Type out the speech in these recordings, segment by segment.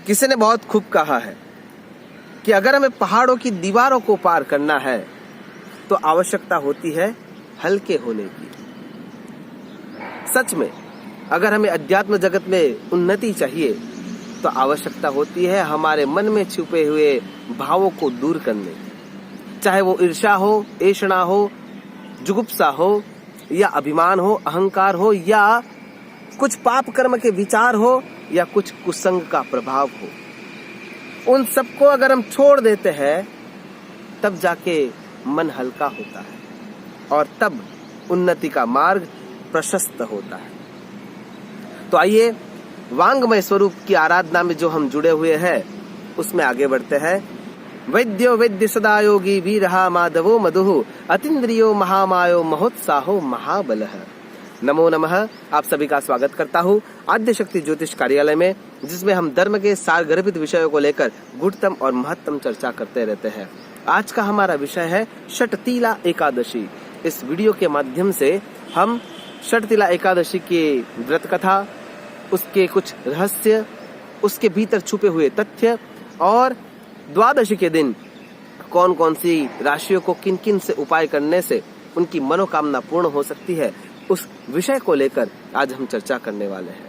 किसी ने बहुत खूब कहा है कि अगर हमें पहाड़ों की दीवारों को पार करना है तो आवश्यकता होती है हल्के होने की। सच में अगर हमें अध्यात्म जगत में उन्नति चाहिए तो आवश्यकता होती है हमारे मन में छुपे हुए भावों को दूर करने की। चाहे वो ईर्ष्या हो, ऐषणा हो, जुगुप्सा हो, या अभिमान हो, अहंकार हो, या कुछ पाप कर्म के विचार हो, या कुछ कुसंग का प्रभाव हो। उन सबको अगर हम छोड़ देते हैं तब जाके मन हल्का होता है और तब उन्नति का मार्ग प्रशस्त होता है। तो आइए वांगमय स्वरूप की आराधना में जो हम जुड़े हुए हैं उसमें आगे बढ़ते हैं। वैद्यो वैद्य सदा योगी वीरहा माधवो मधुः अतीन्द्रियो महामायो महोत्साहो महाबलः। नमो नमः। आप सभी का स्वागत करता हूँ आद्य शक्ति ज्योतिष कार्यालय में, जिसमें हम धर्म के सारगर्भित विषयों को लेकर गुढ़तम और महत्तम चर्चा करते रहते हैं। आज का हमारा विषय है षटतीला एकादशी। इस वीडियो के माध्यम से हम षटतीला एकादशी की व्रत कथा, उसके कुछ रहस्य, उसके भीतर छुपे हुए तथ्य और द्वादशी के दिन कौन कौन सी राशियों को किन किन से उपाय करने से उनकी मनोकामना पूर्ण हो सकती है, उस विषय को लेकर आज हम चर्चा करने वाले हैं।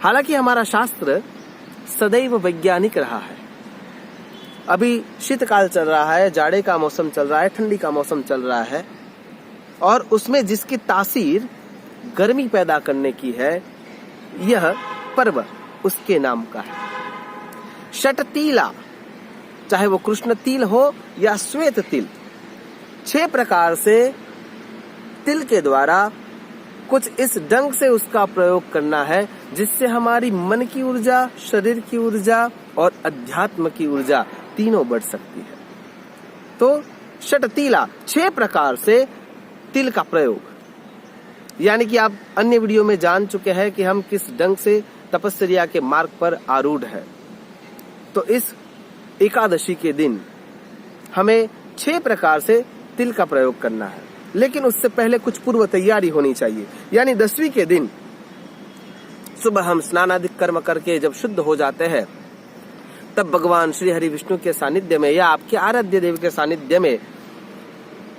हालांकि हमारा शास्त्र सदैव वैज्ञानिक रहा है। अभी शीतकाल चल रहा है, जाड़े का मौसम चल रहा है, ठंडी का मौसम चल रहा है, और उसमें जिसकी तासीर गर्मी पैदा करने की है, यह पर्व उसके नाम का है षटतीला। चाहे वो कृष्ण तिल हो या श्वेत तिल, 6 प्रकार से तिल के द्वारा कुछ इस ढंग से उसका प्रयोग करना है जिससे हमारी मन की ऊर्जा, शरीर की ऊर्जा और अध्यात्म की ऊर्जा तीनों बढ़ सकती है। तो षटतीला 6 प्रकार से तिल का प्रयोग, यानी कि आप अन्य वीडियो में जान चुके हैं कि हम किस ढंग से तपस्या के मार्ग पर आरूढ़ है। तो इस एकादशी के दिन हमें 6 प्रकार से तिल का प्रयोग करना है, लेकिन उससे पहले कुछ पूर्व तैयारी होनी चाहिए। यानी 10वीं के दिन सुबह हम स्नानादिक कर्म करके जब शुद्ध हो जाते हैं, तब भगवान श्री हरि विष्णु के सानिध्य में या आपके आराध्य देव के सानिध्य में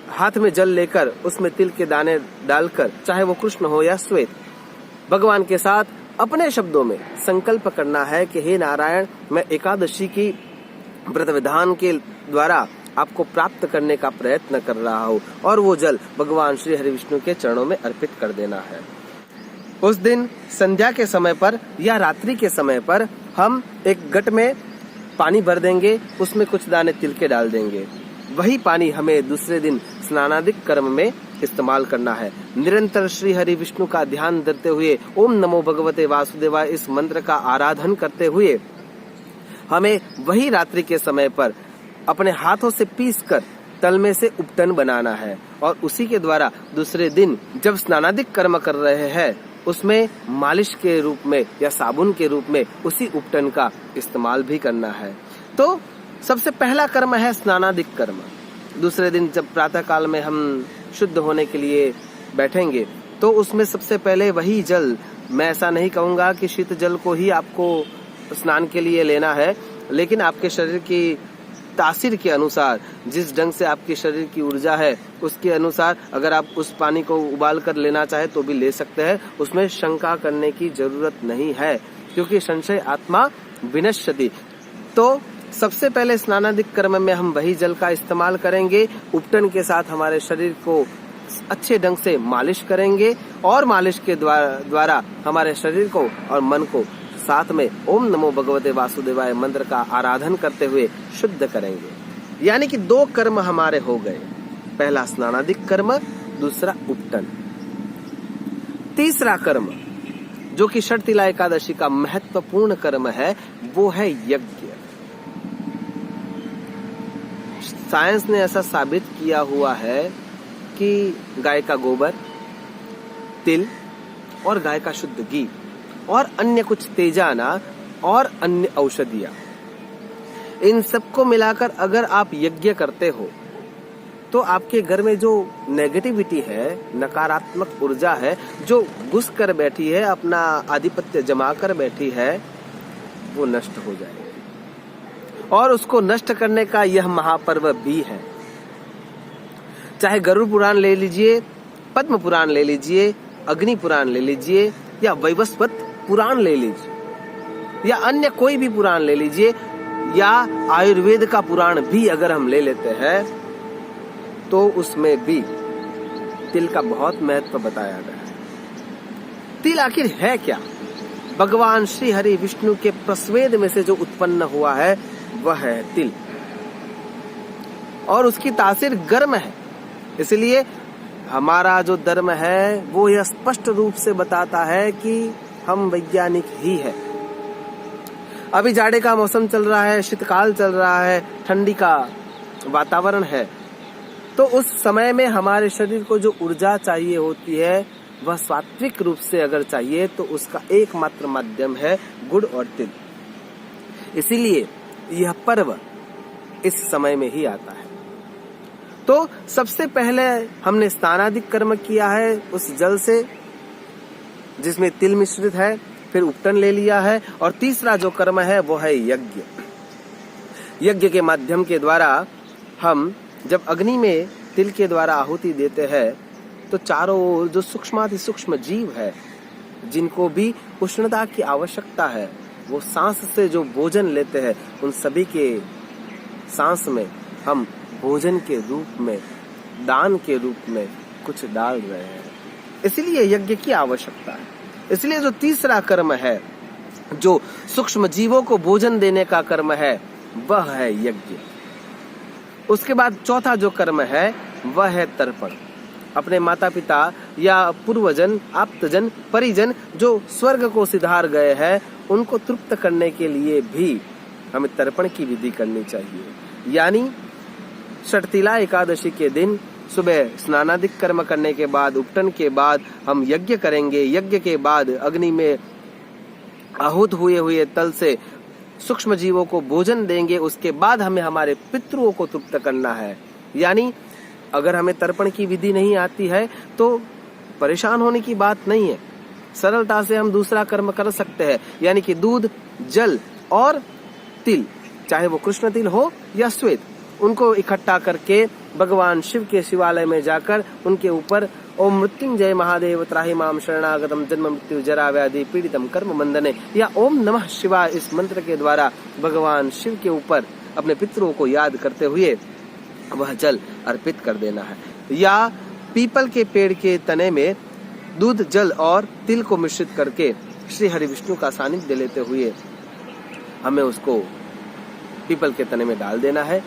हाथ में जल लेकर उसमें तिल के दाने डालकर, चाहे वो कृष्ण हो या श्वेत, भगवान के साथ अपने शब्दों में संकल्प करना है कि हे नारायण, मैं एकादशी की व्रत विधान के द्वारा आपको प्राप्त करने का प्रयत्न कर रहा हूँ, और वो जल भगवान श्री हरि विष्णु के चरणों में अर्पित कर देना है। उस दिन संध्या के समय पर या रात्रि के समय पर हम एक घट में पानी भर देंगे, उसमें कुछ दाने तिल के डाल देंगे। वही पानी हमें दूसरे दिन स्नानादिक कर्म में इस्तेमाल करना है। निरंतर श्री हरि विष्णु का ध्यान धरते हुए ओम नमो भगवते वासुदेवाय इस मंत्र का आराधन करते हुए हमें वही रात्रि के समय पर अपने हाथों से पीसकर तल में से उपटन बनाना है, और उसी के द्वारा दूसरे दिन जब स्नानादिक कर्म कर रहे हैं उसमें मालिश के रूप में या साबुन के रूप में उसी उपटन का इस्तेमाल भी करना है। तो सबसे पहला कर्म है स्नानादिक कर्म। दूसरे दिन जब प्रातः काल में हम शुद्ध होने के लिए बैठेंगे तो उसमें सबसे पहले वही जल, मैं ऐसा नहीं कहूंगा कि शीत जल को ही आपको स्नान के लिए लेना है, लेकिन आपके शरीर की तासीर के अनुसार, जिस ढंग से आपके शरीर की ऊर्जा है उसके अनुसार अगर आप उस पानी को उबाल कर लेना चाहे तो भी ले सकते हैं। उसमें शंका करने की जरूरत नहीं है, क्योंकि संशय आत्मा विनश्यति। तो सबसे पहले स्नानादिक कर्म में हम वही जल का इस्तेमाल करेंगे। उपटन के साथ हमारे शरीर को अच्छे ढंग से मालिश करेंगे, और मालिश के द्वारा हमारे शरीर को और मन को साथ में ओम नमो भगवते वासुदेवाय मंत्र का आराधन करते हुए शुद्ध करेंगे। यानी कि 2 कर्म हमारे हो गए, पहला स्नानादिक कर्म, दूसरा उपटन। तीसरा कर्म जो कि षटतीला एकादशी का महत्वपूर्ण कर्म है, वो है यज्ञ। साइंस ने ऐसा साबित किया हुआ है कि गाय का गोबर, तिल और गाय का शुद्ध घी और अन्य कुछ तेजाना और अन्य औषधियां, इन सबको मिलाकर अगर आप यज्ञ करते हो तो आपके घर में जो नेगेटिविटी है, नकारात्मक ऊर्जा है, जो घुस कर बैठी है, अपना आधिपत्य जमा कर बैठी है, वो नष्ट हो जाएगी। और उसको नष्ट करने का यह महापर्व भी है। चाहे गरुड़ पुराण ले लीजिए, पद्म पुराण ले लीजिए, अग्नि पुराण ले लीजिए, या वैवस्वत पुराण ले लीजिए, या अन्य कोई भी पुराण ले लीजिए, या आयुर्वेद का पुराण भी अगर हम ले लेते हैं तो उसमें भी तिल का बहुत महत्व बताया गया है। तिल आखिर है क्या? भगवान श्री हरि विष्णु के प्रस्वेद में से जो उत्पन्न हुआ है वह है तिल, और उसकी तासीर गर्म है। इसलिए हमारा जो धर्म है वो यह स्पष्ट रूप से बताता है कि हम वैज्ञानिक ही है। अभी जाड़े का मौसम चल रहा है, शीतकाल चल रहा है, ठंडी का वातावरण है, तो उस समय में हमारे शरीर को जो ऊर्जा चाहिए होती है वह सात्विक रूप से अगर चाहिए तो उसका एकमात्र माध्यम है गुड़ और तिल। इसीलिए यह पर्व इस समय में ही आता है। तो सबसे पहले हमने स्नानादिक कर्म किया है उस जल से जिसमें तिल मिश्रित है, फिर उपटन ले लिया है, और तीसरा जो कर्म है वो है यज्ञ। यज्ञ के माध्यम के द्वारा हम जब अग्नि में तिल के द्वारा आहुति देते हैं तो चारों ओर जो सूक्ष्माति सूक्ष्म जीव है जिनको भी उष्णता की आवश्यकता है, वो सांस से जो भोजन लेते हैं उन सभी के सांस में हम भोजन के रूप में, दान के रूप में कुछ डाल रहे हैं। इसलिए यज्ञ की आवश्यकता है। इसलिए जो तीसरा कर्म है जो सूक्ष्म जीवों को भोजन देने का कर्म है वह है यज्ञ। उसके बाद चौथा जो कर्म है वह है तर्पण। अपने माता पिता या पूर्वजन, आप्तजन, परिजन जो स्वर्ग को सिधार गए हैं उनको तृप्त करने के लिए भी हमें तर्पण की विधि करनी चाहिए। यानी षटतिला एकादशी के दिन सुबह स्नानादिक कर्म करने के बाद, उपटन के बाद हम यज्ञ करेंगे। यज्ञ के बाद अग्नि में आहूत हुए तल से सूक्ष्म जीवों को भोजन देंगे। उसके बाद हमें हमारे पितरों को तृप्त करना है। यानी अगर हमें तर्पण की विधि नहीं आती है तो परेशान होने की बात नहीं है, सरलता से हम दूसरा कर्म कर सकते हैं। यानी कि दूध, जल और तिल, चाहे वो कृष्ण तिल हो या श्वेत, उनको इकट्ठा करके भगवान शिव के शिवालय में जाकर उनके ऊपर ओम मृत्युंजय महादेव त्राहि माम शरणागतम जन्म मृत्यु जरा व्याधि पीड़ितम कर्म बंधने, या ओम नमः शिवाय इस मंत्र के द्वारा भगवान शिव के ऊपर अपने पितरों को याद करते हुए वह जल अर्पित कर देना है। या पीपल के पेड़ के तने में दूध, जल और तिल को मिश्रित करके श्री हरि विष्णु का सानिध्य लेते हुए हमें उसको पीपल के तने में डाल देना है,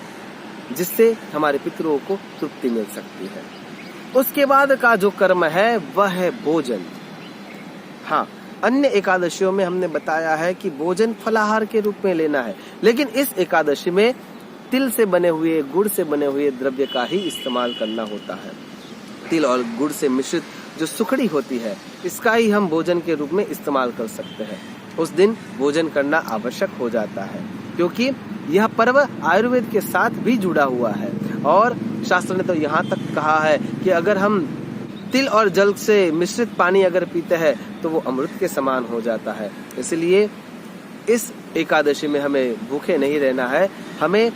जिससे हमारे पितरों को तृप्ति मिल सकती है। उसके बाद का जो कर्म है वह है भोजन। हाँ, अन्य एकादशियों में हमने बताया है कि भोजन फलाहार के रूप में लेना है, लेकिन इस एकादशी में तिल से बने हुए, गुड़ से बने हुए द्रव्य का ही इस्तेमाल करना होता है। तिल और गुड़ से मिश्रित जो सुखड़ी होती है इसका ही हम भोजन के रूप में इस्तेमाल कर सकते हैं। उस दिन भोजन करना आवश्यक हो जाता है क्योंकि यह पर्व आयुर्वेद के साथ भी जुड़ा हुआ है। और शास्त्र ने तो यहाँ तक कहा है कि अगर हम तिल और जल से मिश्रित पानी अगर पीते हैं तो वो अमृत के समान हो जाता है। इसलिए इस एकादशी में हमें भूखे नहीं रहना है, हमें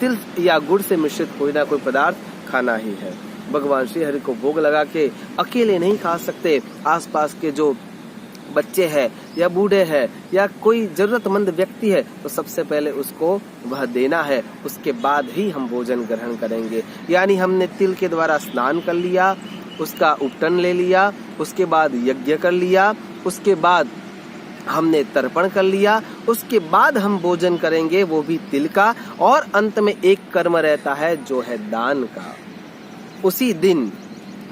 तिल या गुड़ से मिश्रित कोई ना कोई पदार्थ खाना ही है। भगवान श्री हरि को भोग लगा के अकेले नहीं खा सकते, आसपास के जो बच्चे हैं या बूढ़े हैं या कोई जरूरतमंद व्यक्ति है तो सबसे पहले उसको वह देना है, उसके बाद ही हम भोजन ग्रहण करेंगे। यानी हमने तिल के द्वारा स्नान कर लिया, उसका उपटन ले लिया, उसके बाद यज्ञ कर लिया, उसके बाद हमने तर्पण कर लिया, उसके बाद हम भोजन करेंगे वो भी तिल का, और अंत में एक कर्म रहता है जो है दान का। उसी दिन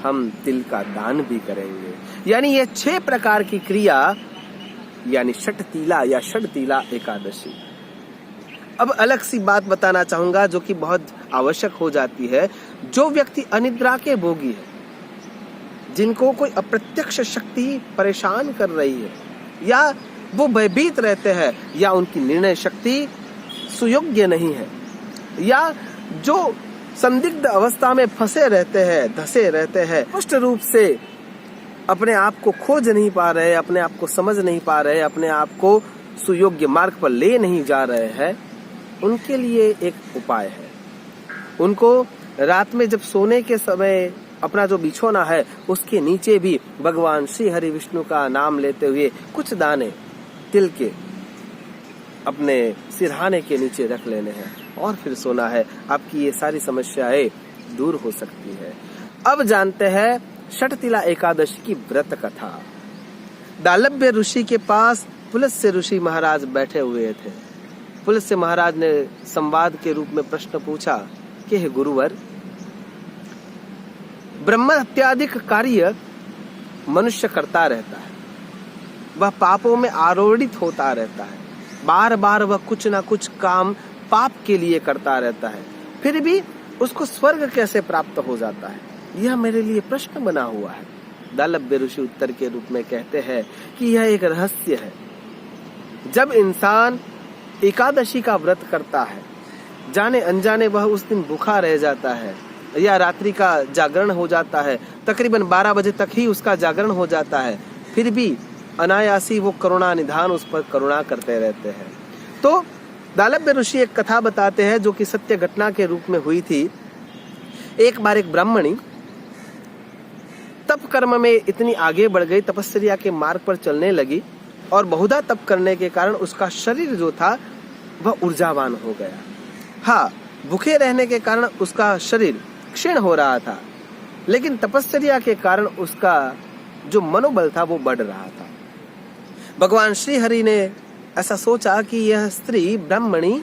हम तिल का दान भी करेंगे। यानी ये 6 प्रकार की क्रिया, यानी षटतिला या षटतिला एकादशी। अब अलग सी बात बताना चाहूंगा जो कि बहुत आवश्यक हो जाती है। जो व्यक्ति अनिद्रा के भोगी है, जिनको कोई अप्रत्यक्ष शक्ति परेशान कर रही है, या वो भयभीत रहते हैं, या उनकी निर्णय शक्ति सुयोग्य नहीं है, या जो संदिग्ध अवस्था में फंसे रहते हैं, धसे रहते हैं, स्पष्ट रूप से अपने आप को खोज नहीं पा रहे, अपने आप को समझ नहीं पा रहे, अपने आप को सुयोग्य मार्ग पर ले नहीं जा रहे हैं, उनके लिए एक उपाय है। उनको रात में जब सोने के समय अपना जो बिछौना है उसके नीचे भी भगवान श्री हरि विष्णु का नाम लेते हुए कुछ दाने तिल के अपने सिरहाने के नीचे रख लेने हैं और फिर सोना है। आपकी ये सारी समस्याएं दूर हो सकती है। अब जानते हैं षटतिला एकादशी की व्रत कथा। दालभ्य ऋषि के पास पुलस्त्य ऋषि महाराज बैठे हुए थे। पुलस्त्य महाराज ने संवाद के रूप में प्रश्न पूछा कि हे गुरुवर, ब्रह्म हत्यादिक कार्य मनुष्य करता रहता है, वह पापों में आरोढ़ित होता रहता है, बार बार वह कुछ ना कुछ काम पाप के लिए करता रहता है, फिर भी उसको स्वर्ग कैसे प्राप्त हो जाता है, यह मेरे लिए प्रश्न बना हुआ है। दालभ्य ऋषि उत्तर के रूप में कहते हैं कि यह एक रहस्य है। जब इंसान एकादशी का व्रत करता है, जाने अनजाने वह उस दिन भूखा रह जाता है या रात्रि का जागरण हो जाता है, तकरीबन 12 बजे तक ही उसका जागरण हो जाता है, फिर भी अनायासी वो करुणा निधान उस पर करुणा करते रहते हैं। तो दालभ्य ऋषि एक कथा बताते हैं जो कि सत्य घटना के रूप में हुई थी। एक बार एक ब्राह्मणी तप कर्म में इतनी आगे बढ़ गई, तपस्या के मार्ग पर चलने लगी और बहुधा तप करने के कारण उसका शरीर जो था वह ऊर्जावान हो गया। हाँ, भूखे रहने के कारण उसका शरीर क्षीण हो रहा था, लेकिन तपस्या के कारण उसका जो मनोबल था वो बढ़ रहा था। भगवान श्री हरि ने ऐसा सोचा कि यह स्त्री ब्राह्मणी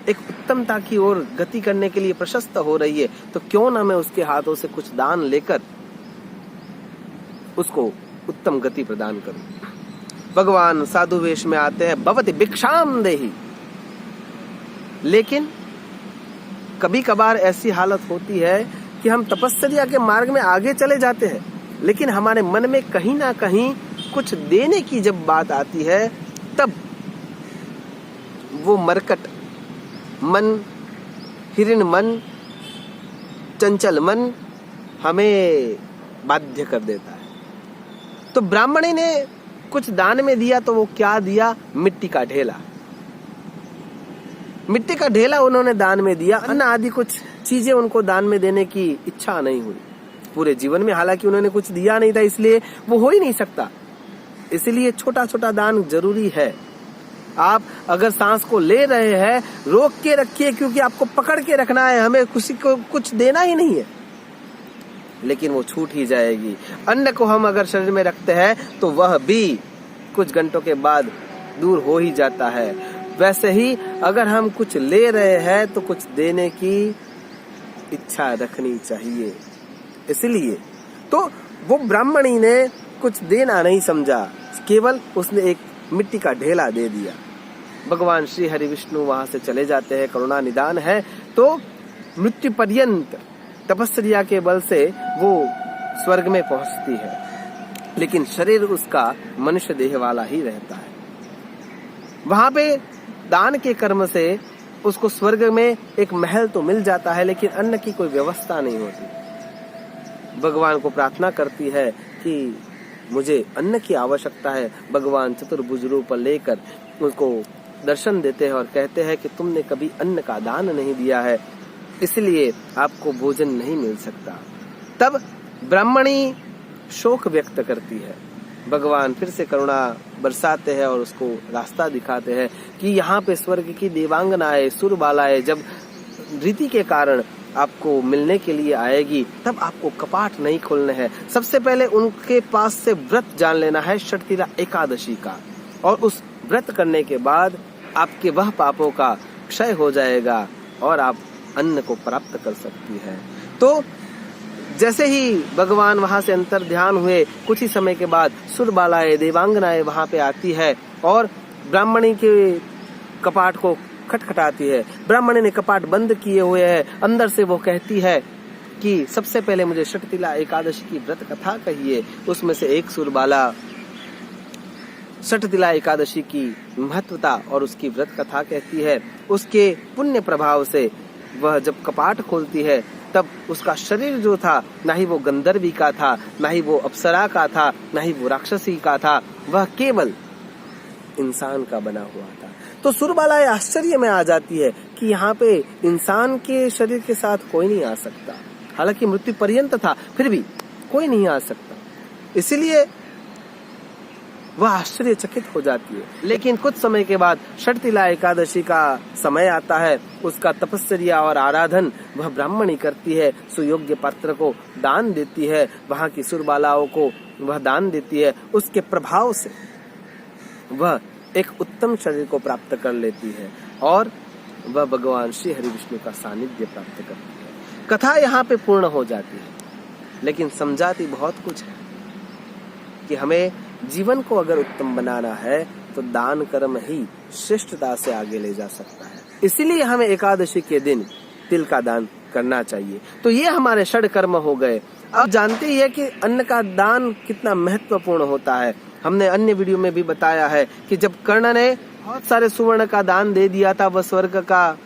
एक उत्तमता की ओर गति करने के लिए प्रशस्त हो रही है, तो क्यों ना मैं उसके हाथों से कुछ दान लेकर उसको उत्तम गति प्रदान करूं। भगवान साधु वेश में आते हैं, भवति भिक्षाम देहि। लेकिन कभी कभार ऐसी हालत होती है कि हम तपस्या के मार्ग में आगे चले जाते हैं, लेकिन हमारे मन में कहीं ना कहीं कुछ देने की जब बात आती है, तब वो मरकट मन, हिरण मन, चंचल मन हमें बाध्य कर देता है। तो ब्राह्मणी ने कुछ दान में दिया, तो वो क्या दिया? मिट्टी का ढेला। मिट्टी का ढेला उन्होंने दान में दिया। अन्न आदि कुछ चीजें उनको दान में देने की इच्छा नहीं हुई पूरे जीवन में। हालांकि उन्होंने कुछ दिया नहीं था, इसलिए वो हो ही नहीं सकता। इसलिए छोटा छोटा दान जरूरी है। आप अगर सांस को ले रहे हैं, रोक के रखिए, क्योंकि आपको पकड़ के रखना है, हमें किसी को कुछ देना ही नहीं है, लेकिन वो छूट ही जाएगी। अन्न को हम अगर शरीर में रखते हैं तो वह भी कुछ घंटों के बाद दूर हो ही जाता है। वैसे ही अगर हम कुछ ले रहे हैं तो कुछ देने की इच्छा रखनी चाहिए। इसलिए तो वो ब्राह्मणी ने कुछ देना नहीं समझा, केवल उसने एक मिट्टी का ढेला दे दिया। भगवान श्री हरि विष्णु वहां से चले जाते हैं, करुणा निदान है, तो मृत्यु पर्यंत तपस्या के बल से वो स्वर्ग में पहुंचती है, लेकिन शरीर उसका मनुष्य देह वाला ही रहता है। वहां पे दान के कर्म से उसको स्वर्ग में एक महल तो मिल जाता है, लेकिन अन्न की कोई व्यवस्था नहीं होती। भगवान को प्रार्थना करती है कि मुझे अन्न की आवश्यकता है। भगवान चतुर्भुज रूप लेकर उसको दर्शन देते हैं और कहते हैं कि तुमने कभी अन्न का दान नहीं दिया है, इसलिए आपको भोजन नहीं मिल सकता। तब ब्राह्मणी शोक व्यक्त करती है। भगवान फिर से करुणा बरसाते हैं और उसको रास्ता दिखाते हैं कि यहाँ पे स्वर्ग की देवांगनाएं, सुरबालाएं जब रीति के कारण आपको मिलने के लिए आएगी, तब आपको कपाट नहीं खोलने हैं। सबसे पहले उनके पास से व्रत जान लेना है षटतिला एकादशी का, और उस व्रत करने के बाद आपके वह पापों का क्षय हो जाएगा और आप अन्न को प्राप्त कर सकती है। तो जैसे ही भगवान वहां से अंतर ध्यान हुए, कुछ ही समय के बाद सुरबालाएं, देवांगनाएं वहां पे आती है और ब्राह्मणी के कपाट को खटखटाती है। ब्राह्मणी ने कपाट बंद किए हुए है। अंदर से वो कहती है कि सबसे पहले मुझे षटतिला एकादशी की व्रत कथा कहिए। उसमें से एक सुरबाला षटतिला एकादशी की महत्वता और उसकी व्रत कथा कहती है। उसके पुण्य प्रभाव से वह जब कपाट खोलती है, तब उसका शरीर जो था, ना ही वो गंधर्वी का था, ना ही वो अप्सरा का था, ना ही वो राक्षसी का था, वह केवल इंसान का बना हुआ था। तो सुरबाला आश्चर्य में आ जाती है कि यहाँ पे इंसान के शरीर के साथ कोई नहीं आ सकता, हालांकि मृत्यु पर्यंत था, फिर भी कोई नहीं आ सकता। इसीलिए वह आश्चर्यचकित हो जाती है। लेकिन कुछ समय के बाद षटतिला एकादशी का समय आता है, उसका तपस्या और आराधन वह ब्राह्मणी करती है, सुयोग्य पात्र को दान देती है, वहां की सुरबालाओं को वह दान देती है। उसके प्रभाव से वह एक उत्तम शरीर को प्राप्त कर लेती है और वह भगवान श्री हरि विष्णु का सानिध्य प्राप्त करती है। कथा यहाँ पे पूर्ण हो जाती है, लेकिन समझाती बहुत कुछ है कि हमें जीवन को अगर उत्तम बनाना है तो दान कर्म ही श्रेष्ठता से आगे ले जा सकता है। इसीलिए हमें एकादशी के दिन तिल का दान करना चाहिए। तो ये हमारे षड कर्म हो गए। अब जानते ही है कि अन्न का दान कितना महत्वपूर्ण होता है। हमने अन्य वीडियो में भी बताया है कि जब कर्ण ने बहुत सारे सुवर्ण का दान दे दिया था, वह स्वर्ग का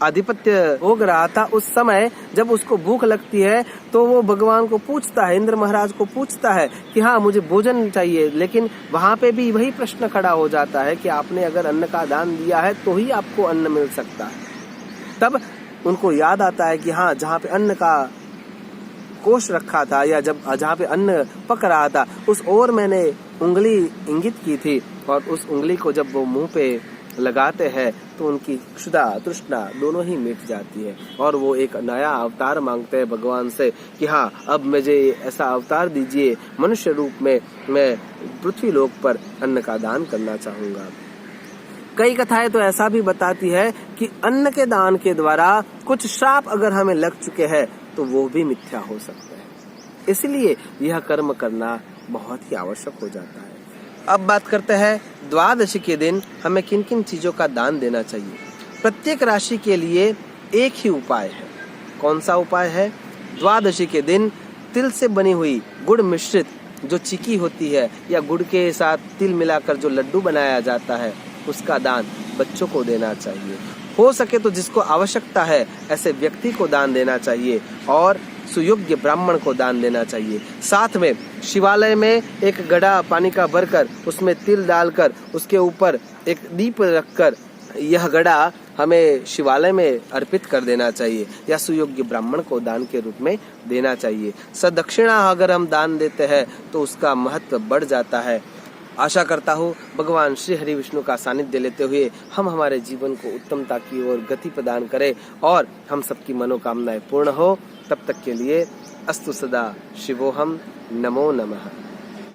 आधिपत्य भोग रहा था, उस समय जब उसको भूख लगती है तो वो भगवान को पूछता है, इंद्र महाराज को पूछता है कि हाँ मुझे भोजन चाहिए। लेकिन वहां पे भी वही प्रश्न खड़ा हो जाता है कि आपने अगर अन्न का दान दिया है तो ही आपको अन्न मिल सकता है। तब उनको याद आता है कि हाँ, जहाँ पे अन्न का कोष रखा था या जहाँ पे अन्न पक रहा था उस ओर मैंने उंगली इंगित की थी, और उस उंगली को जब वो मुंह पे लगाते हैं तो उनकी क्षुधा तृष्णा दोनों ही मिट जाती है और वो एक नया अवतार मांगते हैं भगवान से कि हाँ, अब मुझे ऐसा अवतार दीजिए, मनुष्य रूप में मैं पृथ्वी लोक पर अन्न का दान करना चाहूंगा। कई कथाएं तो ऐसा भी बताती है कि अन्न के दान के द्वारा कुछ श्राप अगर हमें लग चुके हैं तो वो भी मिथ्या हो सकते हैं। इसलिए यह कर्म करना बहुत ही आवश्यक हो जाता है। अब बात करते हैं द्वादशी के दिन हमें किन किन चीजों का दान देना चाहिए। प्रत्येक राशि के लिए एक ही उपाय है। कौन सा उपाय है? द्वादशी के दिन तिल से बनी हुई गुड़ मिश्रित जो चिक्की होती है या गुड़ के साथ तिल मिलाकर जो लड्डू बनाया जाता है उसका दान बच्चों को देना चाहिए। हो सके तो जिसको आवश्यकता है ऐसे व्यक्ति को दान देना चाहिए और सुयोग्य ब्राह्मण को दान देना चाहिए। साथ में शिवालय में एक घड़ा पानी का भरकर उसमें तिल डालकर उसके ऊपर एक दीप रखकर यह घड़ा हमें शिवालय में अर्पित कर देना चाहिए या सुयोग्य ब्राह्मण को दान के रूप में देना चाहिए। सदक्षिणा अगर हम दान देते हैं तो उसका महत्व बढ़ जाता है। आशा करता हूँ भगवान श्री हरि विष्णु का सानिध्य लेते हुए हम हमारे जीवन को उत्तमता की ओर गति प्रदान करें और हम सबकी मनोकामनाएं पूर्ण हो। तब तक के लिए अस्तु सदा शिवोहम। नमो नमः।